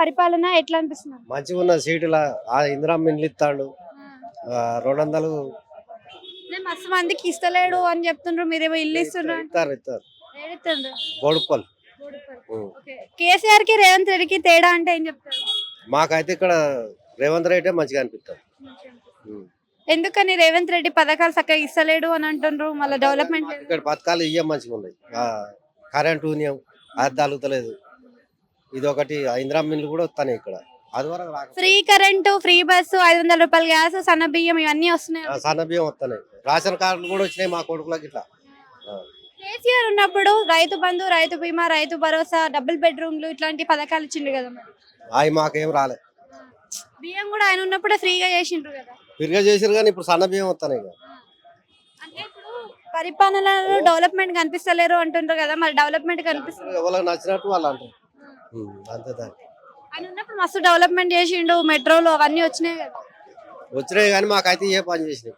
పరిపాలన ఎట్లా అనిపిస్తుంది? మంచిగా ఉన్న సీటుల ఇందిరా మిన్లు ఇస్తాడు. 200 మస్తు మందికి ఇస్తలేడు అని చెప్తుండ్రు, మీరేమో ఇల్లు ఇస్తున్నారు. ఇస్తారు. ఏడిస్తుండ్రు? బోడుపల్. ఓకే. కేసీఆర్ కి రేవంత్ రెడ్డికి తేడా అంటే ఏం చెప్తారు? మాకైతే ఇక్కడ రేవంత్ రెడ్డి మంచిగా అనిపిస్తుంది. ఎందుకని రేవంత్ రెడ్డి పథకాలు చక్కగా ఇస్తలేడు అని అంటుండ్రు, మళ్ళీ డెవలప్మెంట్ లేదు. ఇక్కడ పథకాలు ఇయ్యం మంచిగా ఉన్నాయి. కరెంటు union అది తగ్గుతలేదు. ఇది ఒకటి ఇందిరా మిన్లు కూడా వస్తాయి ఇక్కడ. అది వరకు ఫ్రీ కరెంటు, ఫ్రీ బస్సు, 500 రూపాయల గ్యాస్, సన్న బియ్యం ఇవన్నీ వస్తున్నాయి. సన్న బియ్యం వస్తున్నాయి. రేషన్ కార్డులు కూడా వచ్చినాయి మా కొడుకులకి ఇట్లా. కేసీఆర్ ఉన్నప్పుడు రైతు బంధు, రైతు బీమా, రైతు భరోసా, డబుల్ బెడ్రూమ్లు ఇట్లాంటి పథకాలు ఇచ్చిండు కదా. మరి అవి మాకేం రాలే. బియ్యం కూడా ఆయన ఉన్నప్పుడే ఫ్రీగా చేసిండ్రు కదా. ఫ్రీగా చేసారు కానీ ఇప్పుడు సన్న బియ్యం వస్తున్నాయి. అంటే ఇప్పుడు పరిపాలనలో డెవలప్మెంట్ కనిపిస్తలేరు అంటుండ్రు కదా, మరి డెవలప్మెంట్ కనిపిస్తుంది. ఎవరికి నచ్చినట్టు వాళ్ళు అంటారు. అంతే దాన్ని. ఆయన ఉన్నప్పుడు మస్తు డెవలప్మెంట్ చేసిండు, మెట్రోలు అవన్నీ వచ్చినాయి కదా. వచ్చినాయి కానీ మాకైతే ఏ పని చేసినాయి.